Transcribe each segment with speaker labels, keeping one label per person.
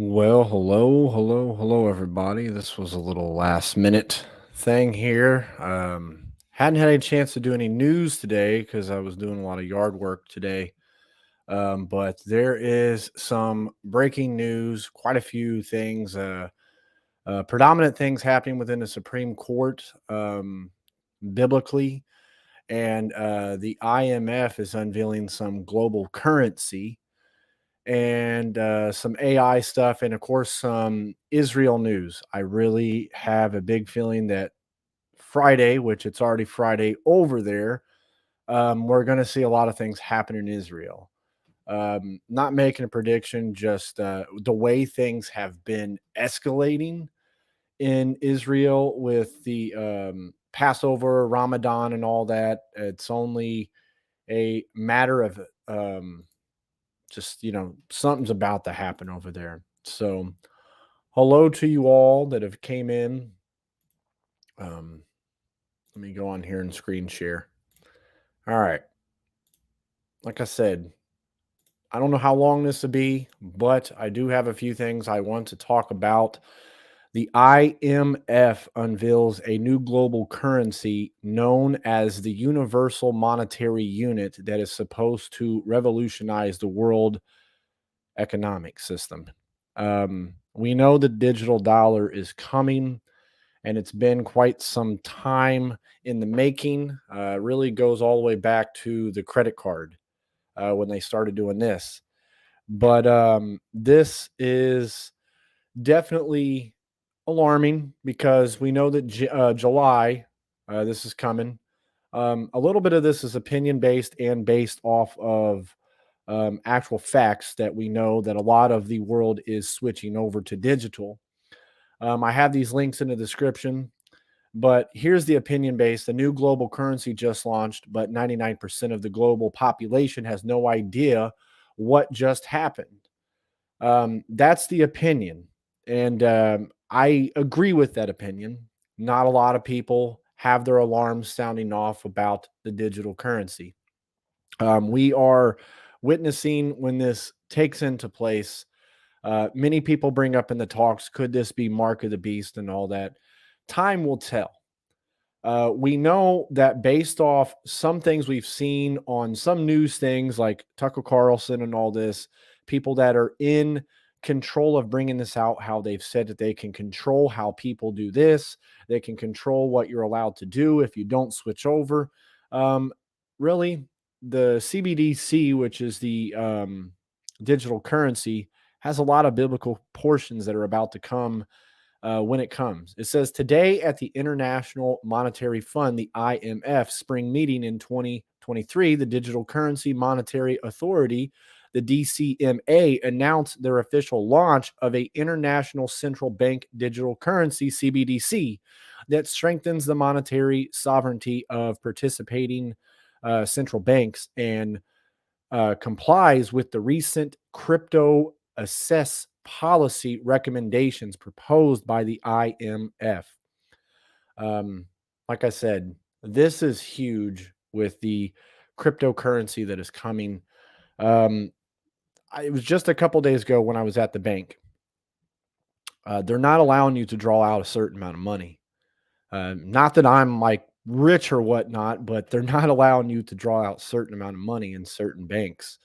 Speaker 1: Well, hello, everybody. This was a little last minute thing here. Hadn't had a chance to do any news today because I was doing a lot of yard work today. But there is some breaking news, quite a few things, predominant things happening within the Supreme Court, biblically. And the IMF is unveiling some global currency and some AI stuff, and of course, some Israel news. I really have a big feeling that Friday, which it's already Friday over there, we're going to see a lot of things happen in Israel. Not making a prediction, just the way things have been escalating in Israel with the Passover, Ramadan, and all that. It's only a matter of just something's about to happen over there. So hello to you all that have came in. um Let me go on here and screen share. All right, like I said, I don't know how long this will be, but I do have a few things I want to talk about. The IMF unveils a new global currency known as the Universal Monetary Unit that is supposed to revolutionize the world economic system. We know the digital dollar is coming, and it's been quite some time in the making. Really goes all the way back to the credit card when they started doing this. But this is definitely alarming because we know that July, this is coming. A little bit of this is opinion based and based off of actual facts that we know that a lot of the world is switching over to digital. I have these links in the description, but here's the opinion base. The new global currency just launched, but 99% of the global population has no idea what just happened. That's the opinion. And I agree with that opinion. Not a lot of people have their alarms sounding off about the digital currency. We are witnessing when this takes into place. Many people bring up in the talks, could this be Mark of the Beast and all that? Time will tell. We know that based off some things we've seen on some news things like Tucker Carlson and all this, people that are in control of bringing this out, how they've said that they can control how people do this, they can control what you're allowed to do if you don't switch over. Um, Really, the CBDC, which is the digital currency, has a lot of biblical portions that are about to come when it comes. It says today at the International Monetary Fund, the IMF spring meeting in 2023, the Digital Currency Monetary Authority, the DCMA, announced their official launch of a international central bank digital currency CBDC that strengthens the monetary sovereignty of participating central banks and complies with the recent crypto assess policy recommendations proposed by the IMF. Um, like I said, this is huge with the cryptocurrency that is coming. Um, it was just a couple days ago when I was at the bank. They're not allowing you to draw out a certain amount of money. Not that I'm like rich or whatnot, but they're not allowing you to draw out certain amount of money in certain banks.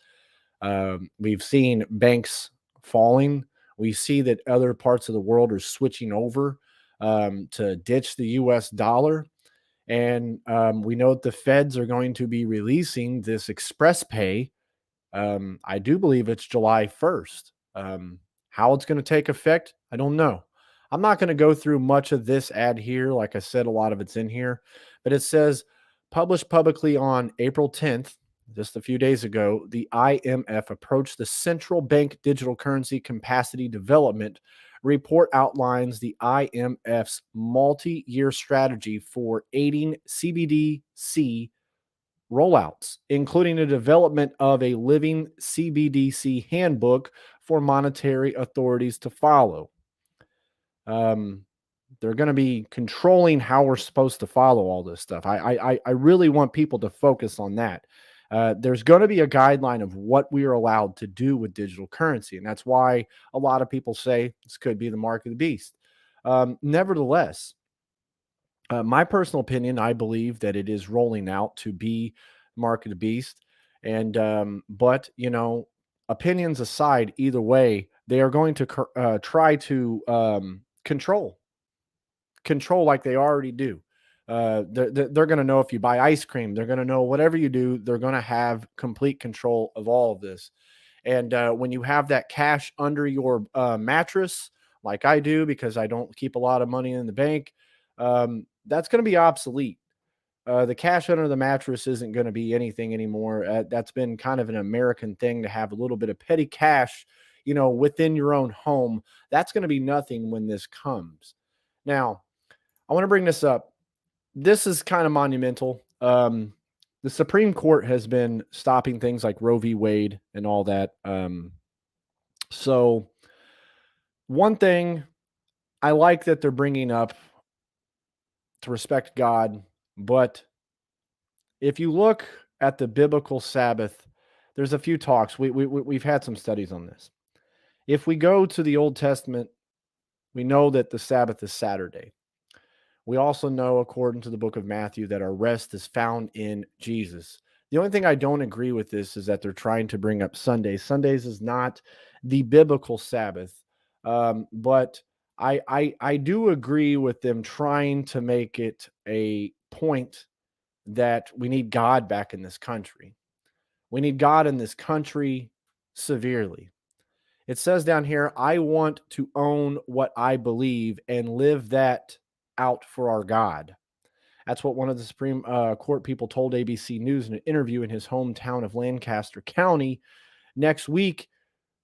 Speaker 1: We've seen banks falling. We see that other parts of the world are switching over to ditch the US dollar. And we know that the feds are going to be releasing this express pay. I do believe it's July 1st. How it's going to take effect, I don't know. I'm not going to go through much of this ad here. Like I said, a lot of it's in here, but it says published publicly on April 10th, just a few days ago, the IMF approached the central bank digital currency capacity development report outlines the IMF's multi-year strategy for aiding CBDC rollouts, including the development of a living CBDC handbook for monetary authorities to follow. Um, they're going to be controlling how we're supposed to follow all this stuff. I really want people to focus on that. There's going to be a guideline of what we are allowed to do with digital currency. And that's why a lot of people say this could be the mark of the beast. Nevertheless, my personal opinion, I believe that it is rolling out to be mark of the beast. And, but, opinions aside, either way, they are going to try to control like they already do. They're going to know if you buy ice cream, they're going to know whatever you do, they're going to have complete control of all of this. And when you have that cash under your mattress, like I do, because I don't keep a lot of money in the bank, that's going to be obsolete. The cash under the mattress isn't going to be anything anymore. That's been kind of an American thing to have a little bit of petty cash, within your own home. That's going to be nothing when this comes. Now, I want to bring this up. This is kind of monumental. The Supreme Court has been stopping things like Roe v. Wade and all that. So, one thing I like that they're bringing up to respect God, but if you look at the biblical Sabbath, there's a few talks. We've had some studies on this. If we go to the Old Testament, we know that the Sabbath is Saturday. We also know, according to the book of Matthew, that our rest is found in Jesus. The only thing I don't agree with this is that they're trying to bring up Sundays. Sundays is not the biblical Sabbath, but I do agree with them trying to make it a point that we need God back in this country. We need God in this country severely. It says down here, I want to own what I believe and live that out for our God. That's what one of the Supreme Court people told ABC News in an interview in his hometown of Lancaster County. Next week,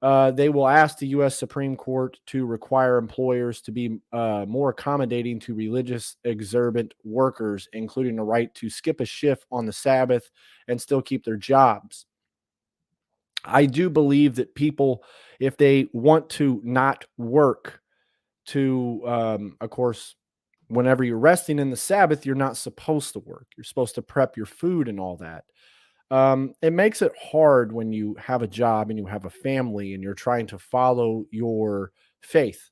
Speaker 1: they will ask the U.S. Supreme Court to require employers to be more accommodating to religious exurgent workers, including the right to skip a shift on the Sabbath and still keep their jobs. I do believe that people, if they want to not work, of course, whenever you're resting in the Sabbath, you're not supposed to work. You're supposed to prep your food and all that. It makes it hard when you have a job and you have a family and you're trying to follow your faith,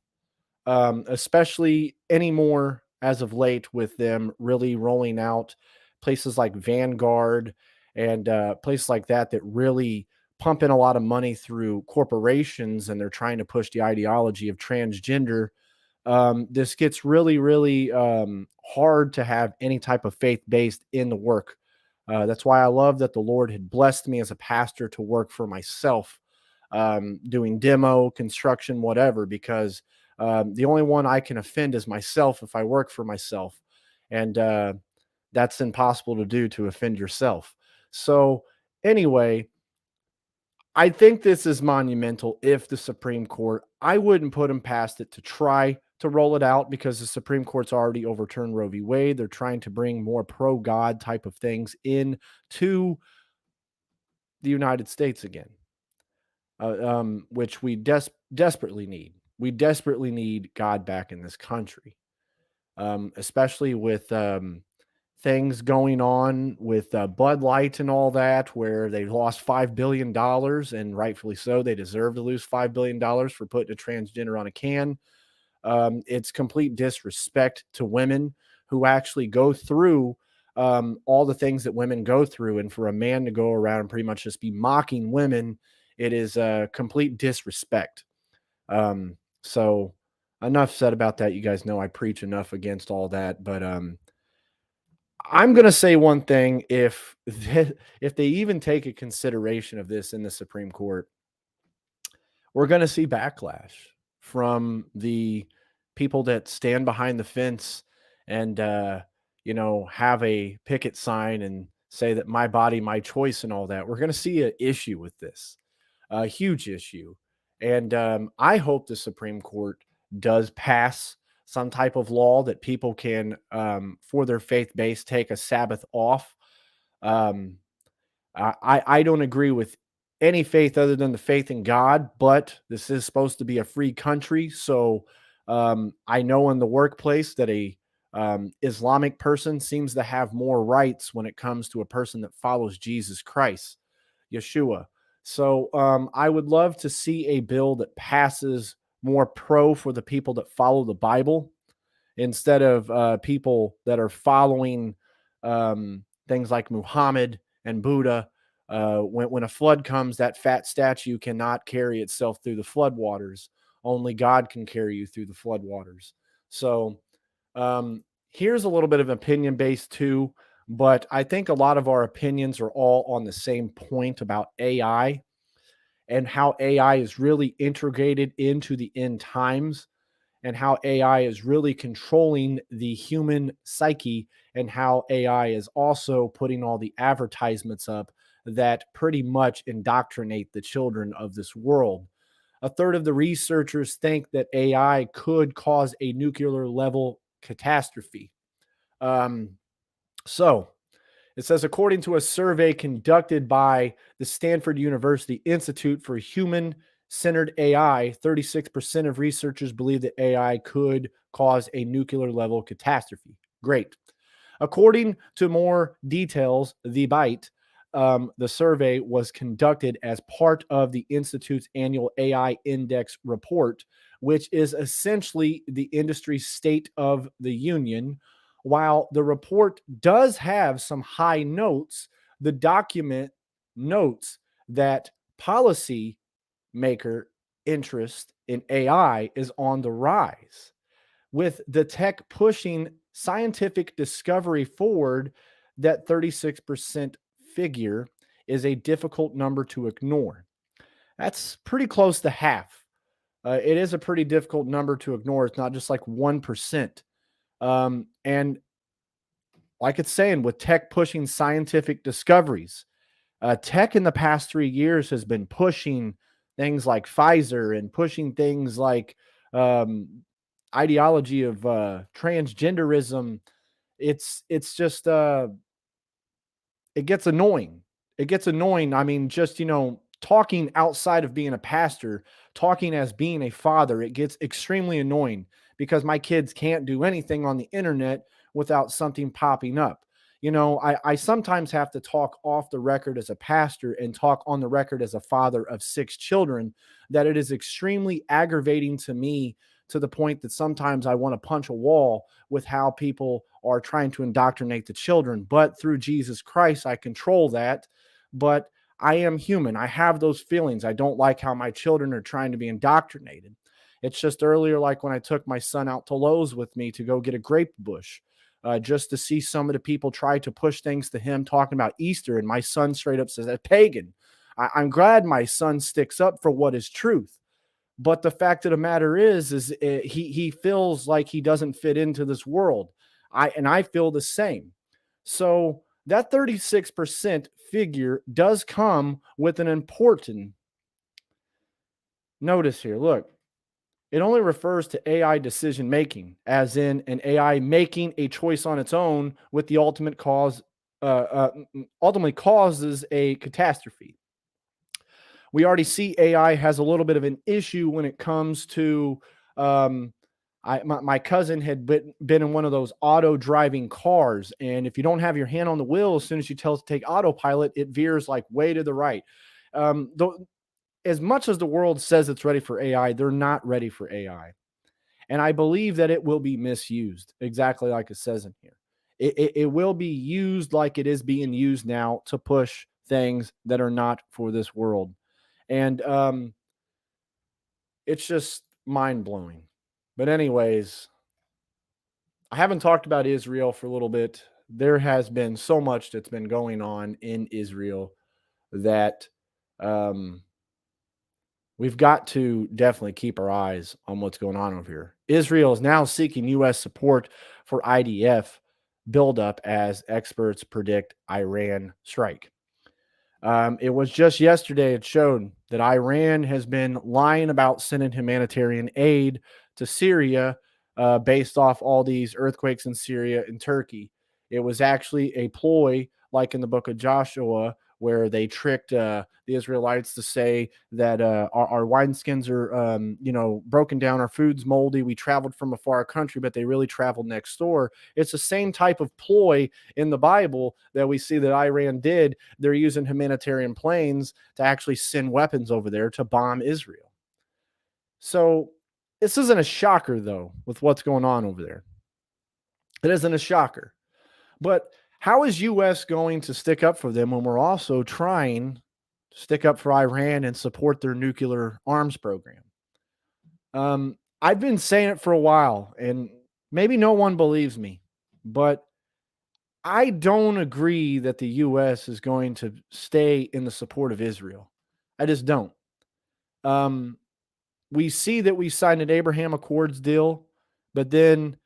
Speaker 1: especially anymore as of late with them really rolling out places like Vanguard and places like that really pump in a lot of money through corporations, and they're trying to push the ideology of transgender. This gets really, really hard to have any type of faith based in the work. That's why I love that the Lord had blessed me as a pastor to work for myself, doing demo, construction, whatever, because the only one I can offend is myself if I work for myself. And that's impossible to do, to offend yourself. So, anyway, I think this is monumental. If the Supreme Court, I wouldn't put them past it to try to roll it out, because the Supreme Court's already overturned Roe v. Wade. They're trying to bring more pro-God type of things in to the United States again, which we desperately need. We desperately need God back in this country, especially with things going on with Bud Light and all that, where they lost $5 billion, and rightfully so. They deserve to lose $5 billion for putting a transgender on a can. It's complete disrespect to women who actually go through all the things that women go through. And for a man to go around and pretty much just be mocking women, it is a complete disrespect. So enough said about that. You guys know I preach enough against all that, but I'm going to say one thing. If they even take a consideration of this in the Supreme Court, we're going to see backlash from the people that stand behind the fence and, have a picket sign and say that my body, my choice and all that. We're going to see an issue with this, a huge issue. And I hope the Supreme Court does pass some type of law that people can, for their faith base, take a Sabbath off. Um, I don't agree with any faith other than the faith in God, but this is supposed to be a free country. So I know in the workplace that Islamic person seems to have more rights when it comes to a person that follows Jesus Christ, Yeshua. So I would love to see a bill that passes more pro for the people that follow the Bible instead of people that are following things like Muhammad and Buddha. When a flood comes, that fat statue cannot carry itself through the flood waters. Only God can carry you through the flood waters. So here's a little bit of opinion based too, but I think a lot of our opinions are all on the same point about AI and how AI is really integrated into the end times and how AI is really controlling the human psyche and how AI is also putting all the advertisements up that pretty much indoctrinate the children of this world. A third of the researchers think that AI could cause a nuclear level catastrophe. Um, so, it says, according to a survey conducted by the Stanford University Institute for Human Centered AI, 36% of researchers believe that AI could cause a nuclear level catastrophe. Great. According to more details, the survey was conducted as part of the Institute's annual AI Index report, which is essentially the industry state of the union. While the report does have some high notes, the document notes that policy maker interest in AI is on the rise with the tech pushing scientific discovery forward. That 36% figure is a difficult number to ignore. That's pretty close to half. It is a pretty difficult number to ignore. It's not just like 1%. And like it's saying, with tech pushing scientific discoveries, tech in the past 3 years has been pushing things like Pfizer and pushing things like um, ideology of transgenderism. It's just it gets annoying. It gets annoying. I mean, just talking outside of being a pastor, talking as being a father, it gets extremely annoying because my kids can't do anything on the internet without something popping up. I sometimes have to talk off the record as a pastor and talk on the record as a father of 6 children, that it is extremely aggravating to me, to the point that sometimes I want to punch a wall with how people are trying to indoctrinate the children. But through Jesus Christ, I control that. But I am human. I have those feelings. I don't like how my children are trying to be indoctrinated. It's just earlier, like when I took my son out to Lowe's with me to go get a grape bush, just to see some of the people try to push things to him talking about Easter. And my son straight up says, "That's pagan." I'm glad my son sticks up for what is truth. But the fact of the matter is he feels like he doesn't fit into this world. I feel the same. So that 36% figure does come with an important notice here. Look, it only refers to AI decision making, as in an AI making a choice on its own with the ultimately causes a catastrophe. We already see AI has a little bit of an issue when it comes to um, my cousin had been in one of those auto driving cars, and if you don't have your hand on the wheel, as soon as you tell it to take autopilot, it veers like way to the right. Though, as much as the world says it's ready for AI, they're not ready for AI, and I believe that it will be misused, exactly like it says in here. It will be used like it is being used now to push things that are not for this world. And it's just mind blowing. But, anyways, I haven't talked about Israel for a little bit. There has been so much that's been going on in Israel that um, we've got to definitely keep our eyes on what's going on over here. Israel is now seeking U.S. support for IDF buildup as experts predict Iran strike. It was just yesterday, it showed that Iran has been lying about sending humanitarian aid to Syria based off all these earthquakes in Syria and Turkey. It was actually a ploy, like in the book of Joshua, where they tricked the Israelites to say that our wineskins are, broken down, our food's moldy. We traveled from a far country, but they really traveled next door. It's the same type of ploy in the Bible that we see that Iran did. They're using humanitarian planes to actually send weapons over there to bomb Israel. So this isn't a shocker, though, with what's going on over there. It isn't a shocker. But how is U.S. going to stick up for them when we're also trying to stick up for Iran and support their nuclear arms program? I've been saying it for a while, and maybe no one believes me, but I don't agree that the U.S. is going to stay in the support of Israel. I just don't. Um, we see that we signed an Abraham Accords deal, but then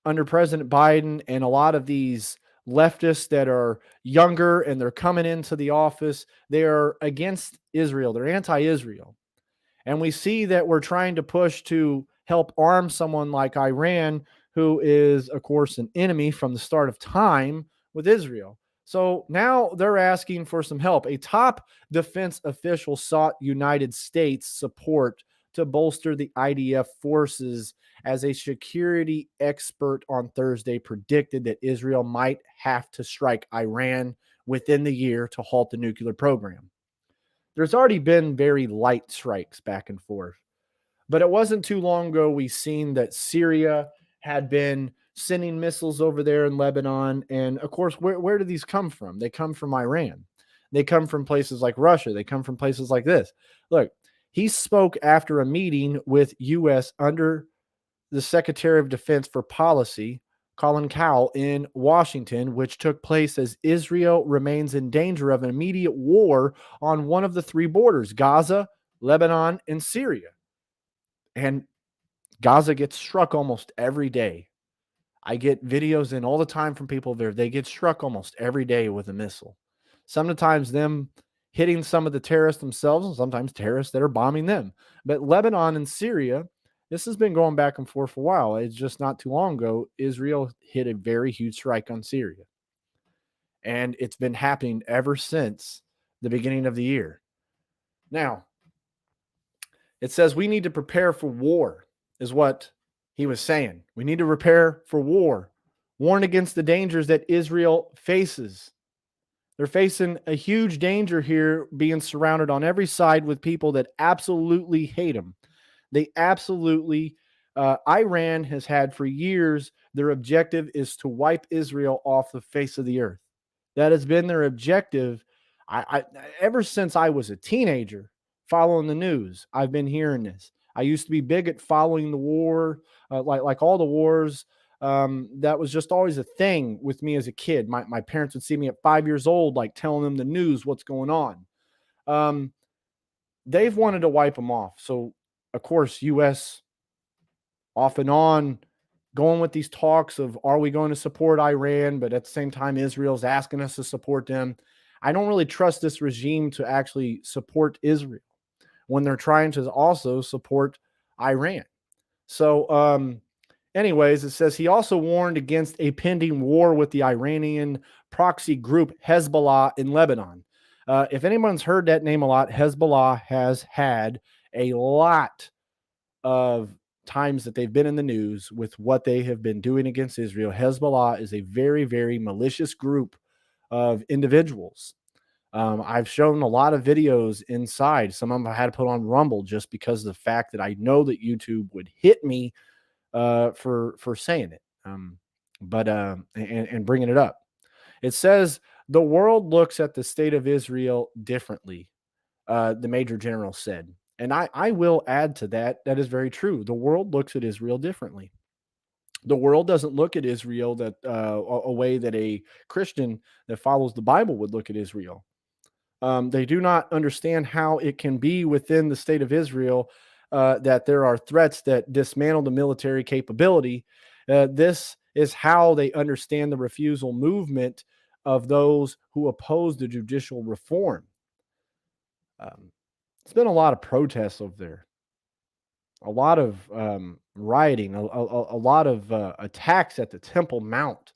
Speaker 1: under President Biden and a lot of these leftists that are younger and they're coming into the office, they are against Israel. They're anti-Israel. And we see that we're trying to push to help arm someone like Iran, who is, of course, an enemy from the start of time with Israel. So now they're asking for some help. A top defense official sought United States support to bolster the IDF forces, as a security expert on Thursday predicted that Israel might have to strike Iran within the year to halt the nuclear program. There's already been very light strikes back and forth. But it wasn't too long ago we seen that Syria had been sending missiles over there in Lebanon. And of course, where do these come from? They come from Iran. They come from places like Russia. They come from places like this. Look, he spoke after a meeting with U.S. under the Secretary of Defense for Policy, Colin Powell, in Washington, which took place as Israel remains in danger of an immediate war on one of the three borders, Gaza, Lebanon, and Syria. And Gaza gets struck almost every day. I get videos in all the time from people there. They get struck almost every day with a missile. Sometimes them hitting some of the terrorists themselves, and sometimes terrorists that are bombing them. But Lebanon and Syria, this has been going back and forth for a while. It's just not too long ago, Israel hit a very huge strike on Syria. And it's been happening ever since the beginning of the year. Now, it says we need to prepare for war, is what he was saying. We need to prepare for war, warn against the dangers that Israel faces. They're facing a huge danger here, being surrounded on every side with people that absolutely hate them. They absolutely, Iran has had for years, their objective is to wipe Israel off the face of the earth. That has been their objective. I ever since I was a teenager following the news, I've been hearing this. I used to be big at following the war, like all the wars. That was just always a thing with me as a kid. My parents would see me at 5 years old, like telling them the news, what's going on. They've wanted to wipe them off. So, of course, U.S. off and on going with these talks of, are we going to support Iran? But at the same time, Israel's asking us to support them. I don't really trust this regime to actually support Israel when they're trying to also support Iran. So, anyways, it says he also warned against a pending war with the Iranian proxy group Hezbollah in Lebanon. If anyone's heard that name a lot, Hezbollah has had a lot of times that they've been in the news with what they have been doing against Israel. Hezbollah is a very, very malicious group of individuals. I've shown a lot of videos inside. Some of them I had to put on Rumble just because of the fact that I know that YouTube would hit me for saying it, and bringing it up. It says the world looks at the state of Israel differently. The major general said, and I will add to that. That is very true. The world looks at Israel differently. The world doesn't look at Israel that a way that a Christian that follows the Bible would look at Israel. They do not understand how it can be within the state of Israel that there are threats that dismantle the military capability. This is how they understand the refusal movement of those who oppose the judicial reform. It's been a lot of protests over there, a lot of rioting, a lot of attacks at the Temple Mount.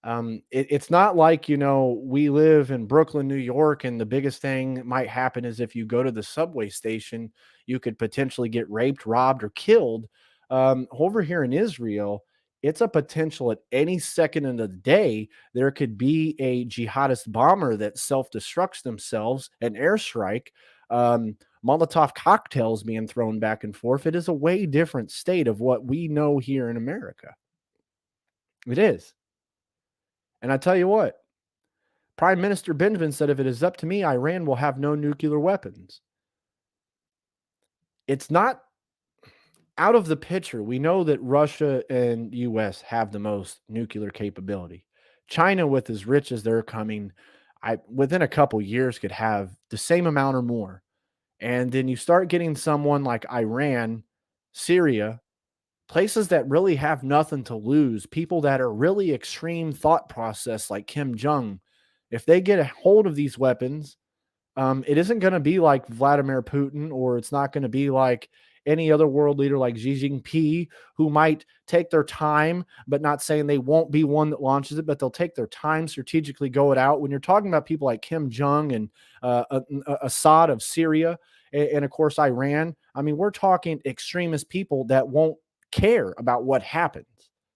Speaker 1: It's not like, we live in Brooklyn, New York, and the biggest thing might happen is if you go to the subway station, you could potentially get raped, robbed, or killed. Over here in Israel, it's a potential at any second of the day. There could be a jihadist bomber that self destructs themselves, an airstrike, Molotov cocktails being thrown back and forth. It is a way different state of what we know here in America. It is. And I tell you what, Prime Minister Benjamin said, if it is up to me, Iran will have no nuclear weapons. It's not out of the picture. We know that Russia and US have the most nuclear capability. China, with as rich as they're coming, within a couple years could have the same amount or more. And then you start getting someone like Iran, Syria, places that really have nothing to lose, people that are really extreme thought process like Kim Jong. If they get a hold of these weapons, it isn't going to be like Vladimir Putin, or it's not going to be like any other world leader like Xi Jinping, who might take their time, but not saying they won't be one that launches it, but they'll take their time, strategically go it out. When you're talking about people like Kim Jong and Assad of Syria, and of course Iran, I mean, we're talking extremist people that won't care about what happens.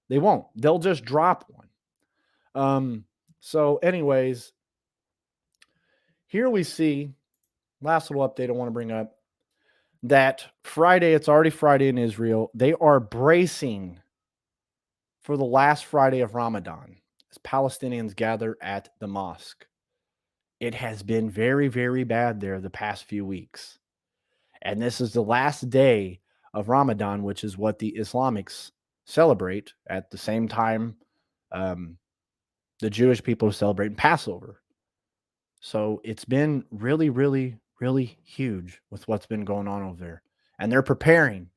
Speaker 1: They won't. They'll just drop one. So, anyways, here we see, last little update I want to bring up, that Friday, it's already Friday in Israel. They are bracing for the last Friday of Ramadan as Palestinians gather at the mosque. It has been very, very bad there the past few weeks. And this is the last day of Ramadan, which is what the Islamics celebrate at the same time the Jewish people celebrate Passover. So it's been really, really, really huge with what's been going on over there. And they're preparing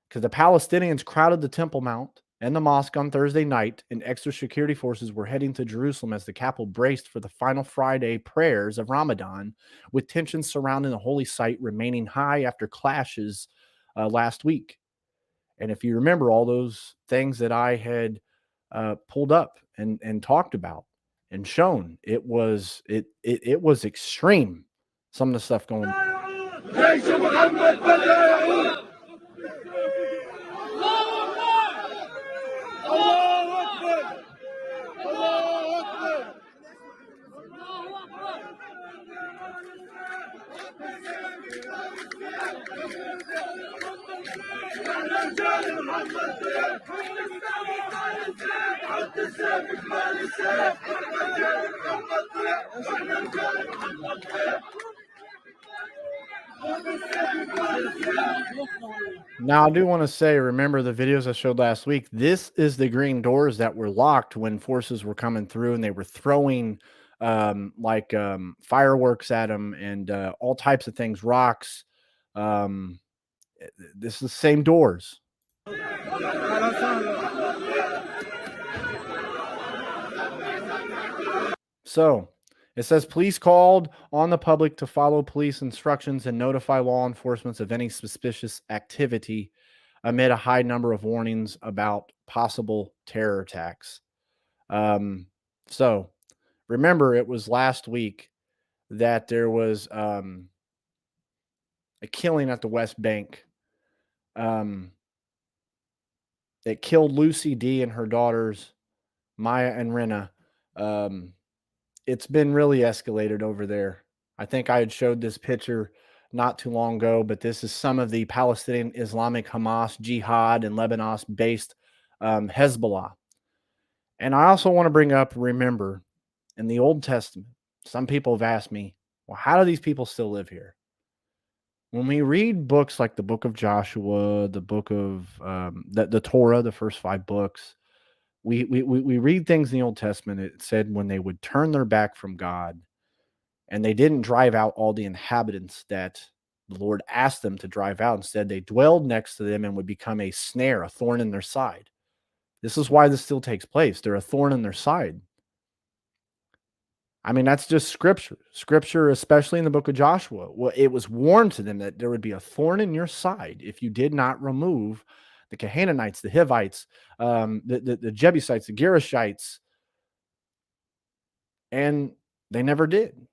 Speaker 1: because the Palestinians crowded the Temple Mount and the mosque on Thursday night, and extra security forces were heading to Jerusalem as the capital braced for the final Friday prayers of Ramadan, with tensions surrounding the holy site remaining high after clashes last week. And if you remember all those things that I had pulled up and talked about and shown, it was extreme. Some of the stuff going. Now, I do want to say, remember the videos I showed last week? This is the green doors that were locked when forces were coming through and they were throwing fireworks at them and all types of things, rocks. Um, this is the same doors. So it says police called on the public to follow police instructions and notify law enforcement of any suspicious activity amid a high number of warnings about possible terror attacks. So remember, it was last week that there was a killing at the West Bank. It killed Lucy D and her daughters, Maya and Rena. It's been really escalated over there. I think I had showed this picture not too long ago, but this is some of the Palestinian Islamic Hamas, Jihad, and Lebanon-based Hezbollah. And I also want to bring up, remember, in the Old Testament, some people have asked me, well, how do these people still live here? When we read books like the book of Joshua, the book of the Torah, the first 5 books, we read things in the Old Testament. It said when they would turn their back from God and they didn't drive out all the inhabitants that the Lord asked them to drive out. Instead, they dwelled next to them and would become a snare, a thorn in their side. This is why this still takes place. They're a thorn in their side. I mean, that's just scripture. Scripture, especially in the book of Joshua, well, it was warned to them that there would be a thorn in your side if you did not remove the Canaanites, the Hivites, the Jebusites, the Girgashites, And they never did.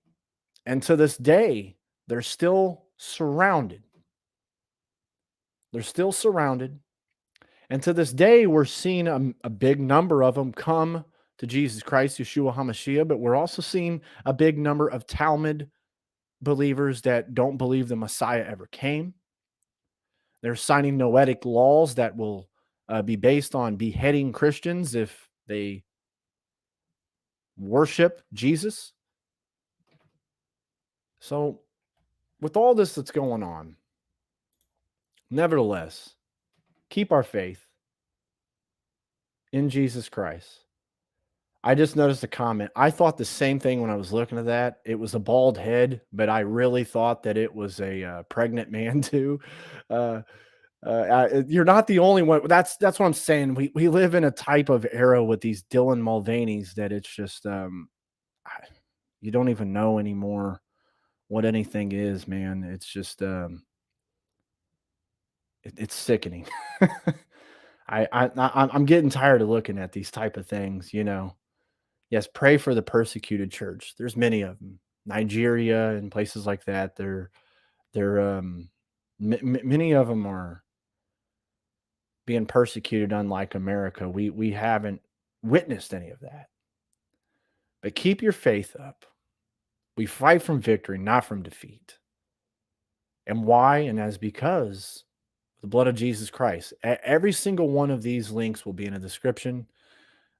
Speaker 1: And to this day, they're still surrounded. They're still surrounded. And to this day, we're seeing a big number of them come to Jesus Christ, Yeshua HaMashiach, but we're also seeing a big number of Talmud believers that don't believe the Messiah ever came. They're signing noetic laws that will be based on beheading Christians if they worship Jesus. So, with all this that's going on, nevertheless, keep our faith in Jesus Christ. I just noticed a comment. I thought the same thing when I was looking at that. It was a bald head, but I really thought that it was a pregnant man too. Uh, you're not the only one. That's what I'm saying. We live in a type of era with these Dylan Mulvaney's that it's just you don't even know anymore what anything is, man. It's just it's sickening. I'm getting tired of looking at these type of things. Yes, pray for the persecuted church. There's many of them. Nigeria and places like that. Many of them are being persecuted, unlike America. We haven't witnessed any of that. But keep your faith up. We fight from victory, not from defeat. And why? And that's because the blood of Jesus Christ. Every single one of these links will be in a description.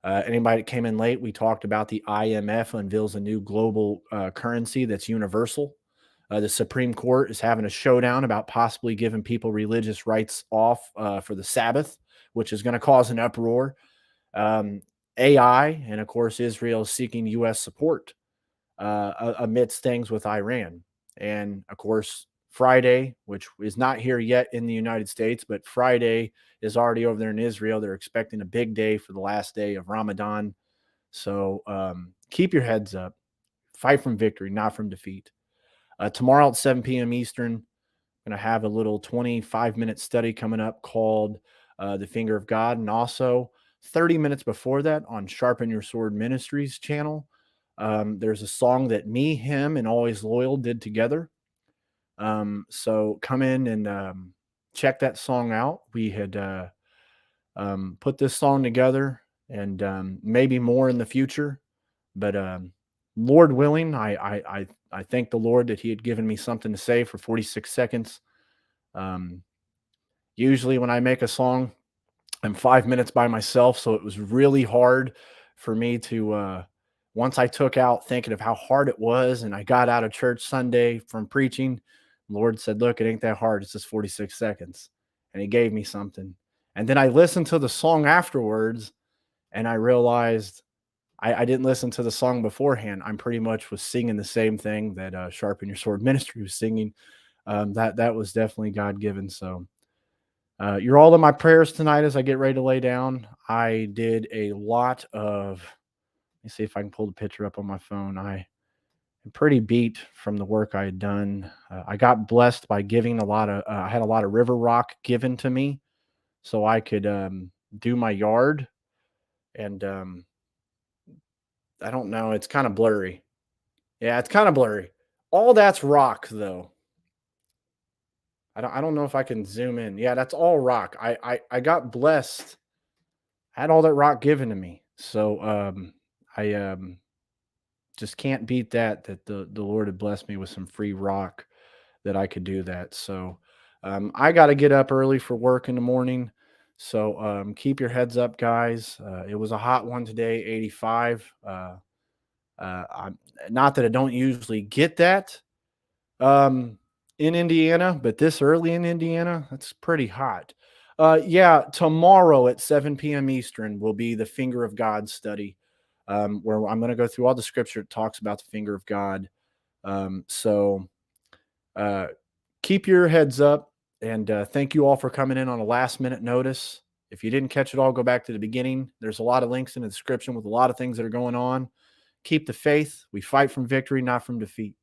Speaker 1: Anybody that came in late, we talked about the IMF unveils a new global currency that's universal. The Supreme Court is having a showdown about possibly giving people religious rights off for the Sabbath, which is going to cause an uproar. Um, AI, and of course, Israel is seeking U.S. support amidst things with Iran. And of course, Friday, which is not here yet in the United States, but Friday is already over there in Israel. They're expecting a big day for the last day of Ramadan. So keep your heads up. Fight from victory, not from defeat. Tomorrow at 7 p.m. Eastern, I'm going to have a little 25-minute study coming up called The Finger of God. And also 30 minutes before that on Sharpen Your Sword Ministries channel, there's a song that me, him, and Always Loyal did together. So come in and check that song out. We had put this song together and maybe more in the future. But Lord willing, I thank the Lord that He had given me something to say for 46 seconds. Usually when I make a song, I'm 5 minutes by myself, so it was really hard for me to once I took out thinking of how hard it was, and I got out of church Sunday from preaching, Lord said, "Look, it ain't that hard. It's just 46 seconds." And He gave me something. And then I listened to the song afterwards, and I realized I didn't listen to the song beforehand. I'm pretty much was singing the same thing that Sharpen Your Sword Ministry was singing. That was definitely God given. So you're all in my prayers tonight as I get ready to lay down. I did a lot of. Let me see if I can pull the picture up on my phone. I am pretty beat from the work I had done. I got blessed by giving a lot of. I had a lot of river rock given to me, so I could do my yard. And I don't know. It's kind of blurry. Yeah, it's kind of blurry. All that's rock, though. I don't know if I can zoom in. Yeah, that's all rock. I got blessed. I had all that rock given to me. So I just can't beat that the Lord had blessed me with some free rock that I could do that. So I got to get up early for work in the morning. So keep your heads up, guys. It was a hot one today, 85. I'm not that I don't usually get that in Indiana, but this early in Indiana, that's pretty hot. Yeah, tomorrow at 7 p.m. Eastern will be the Finger of God study, where I'm going to go through all the scripture that talks about the finger of God. So uh, keep your heads up, and thank you all for coming in on a last minute notice. If you didn't catch it all, go back to the beginning. There's a lot of links in the description with a lot of things that are going on. Keep the faith. We fight from victory, not from defeat.